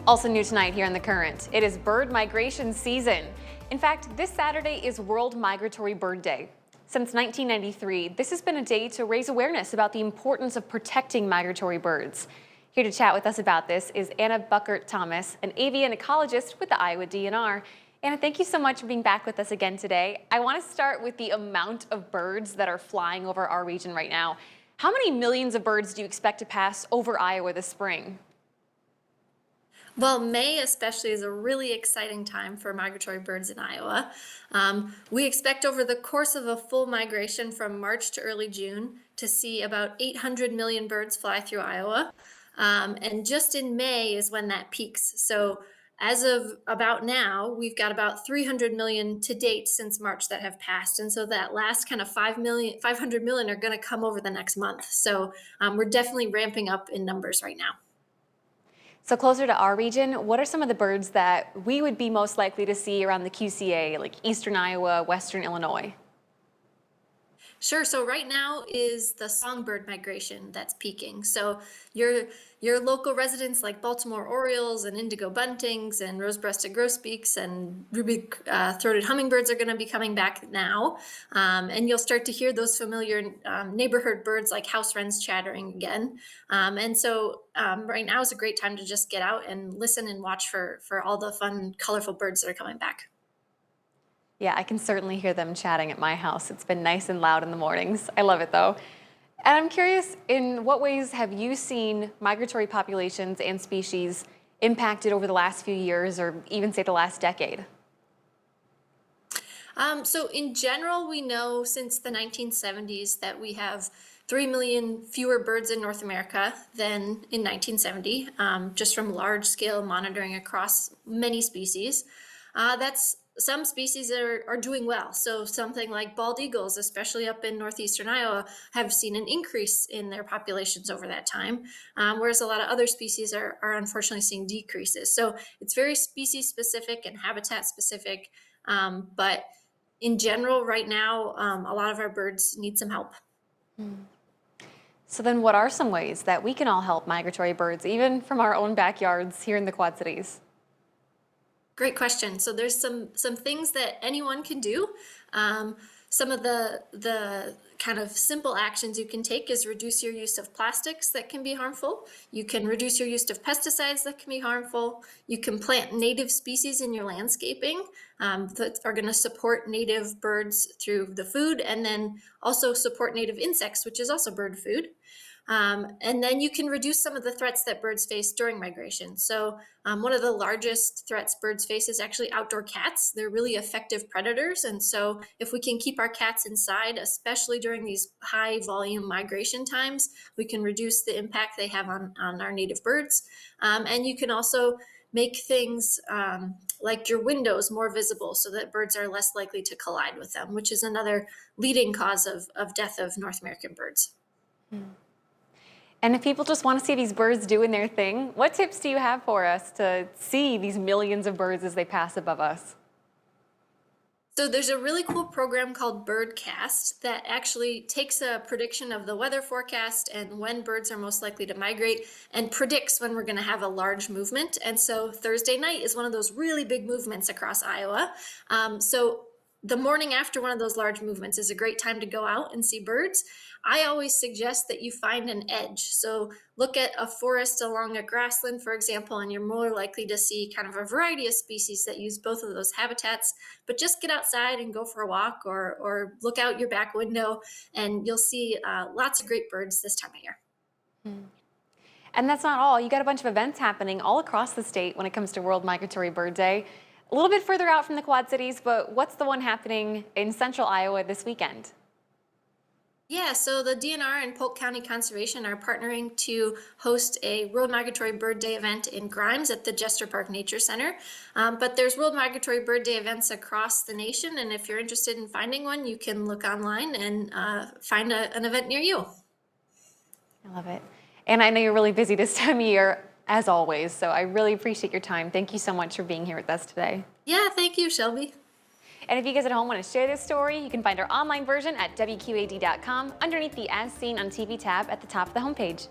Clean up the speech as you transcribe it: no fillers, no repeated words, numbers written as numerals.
Also new tonight here in The Current, it is bird migration season. In fact, this Saturday is World Migratory Bird Day. Since 1993, this has been a day to raise awareness about the importance of protecting migratory birds. Here to chat with us about this is Anna Buckert-Thomas, an avian ecologist with the Iowa DNR. Anna, thank you so much for being back with us again today. I want to start with the amount of birds that are flying over our region right now. How many millions of birds do you expect to pass over Iowa this spring? Well, May especially is a really exciting time for migratory birds in Iowa. We expect over the course of a full migration from March to early June to see about 800 million birds fly through Iowa. And just in May is when that peaks. So as of about now, we've got about 300 million to date since March that have passed. And so that last kind of 500 million are going to come over the next month. So we're definitely ramping up in numbers right now. So closer to our region, what are some of the birds that we would be most likely to see around the QCA, like eastern Iowa, western Illinois? Sure. So right now is the songbird migration that's peaking. So your local residents like Baltimore Orioles and indigo buntings and rose-breasted grosbeaks and ruby-throated hummingbirds are going to be coming back now. And you'll start to hear those familiar neighborhood birds like house wrens chattering again. And so right now is a great time to just get out and listen and watch for all the fun, colorful birds that are coming back. Yeah, I can certainly hear them chatting at my house. It's been nice and loud in the mornings. I love it though. And I'm curious, in what ways have you seen migratory populations and species impacted over the last few years or even say the last decade? So in general, we know since the 1970s that we have 3 million fewer birds in North America than in 1970, just from large scale monitoring across many species. That's some species are doing well. So something like bald eagles, especially up in northeastern Iowa, have seen an increase in their populations over that time, whereas a lot of other species are unfortunately seeing decreases. So it's very species specific and habitat specific, but in general, right now, a lot of our birds need some help. So then what are some ways that we can all help migratory birds, even from our own backyards here in the Quad Cities? Great question. So there's some things that anyone can do. Some of the kind of simple actions you can take is reduce your use of plastics that can be harmful. You can reduce your use of pesticides that can be harmful. You can plant native species in your landscaping that are going to support native birds through the food, and then also support native insects, which is also bird food. And then you can reduce some of the threats that birds face during migration. So one of the largest threats birds face is actually outdoor cats. They're really effective predators. And so if we can keep our cats inside, especially during these high volume migration times, we can reduce the impact they have on our native birds. And you can also make things like your windows more visible so that birds are less likely to collide with them, which is another leading cause of death of North American birds. And if people just want to see these birds doing their thing, what tips do you have for us to see these millions of birds as they pass above us? So there's a really cool program called Birdcast that actually takes a prediction of the weather forecast and when birds are most likely to migrate and predicts when we're going to have a large movement. And so Thursday night is one of those really big movements across Iowa. So the morning after one of those large movements is a great time to go out and see birds. I always suggest that you find an edge. So look at a forest along a grassland, for example, and you're more likely to see kind of a variety of species that use both of those habitats. But just get outside and go for a walk or look out your back window and you'll see lots of great birds this time of year. And that's not all. You got a bunch of events happening all across the state when it comes to World Migratory Bird Day. A little bit further out from the Quad Cities, but what's the one happening in central Iowa this weekend? Yeah, so the DNR and Polk County Conservation are partnering to host a World Migratory Bird Day event in Grimes at the Jester Park Nature Center. But there's World Migratory Bird Day events across the nation, and if you're interested in finding one, you can look online and find an event near you. I love it. And I know you're really busy this time of year, as always, so I really appreciate your time. Thank you so much for being here with us today. Yeah, thank you, Shelby. And if you guys at home want to share this story, you can find our online version at WQAD.com underneath the As Seen on TV tab at the top of the homepage.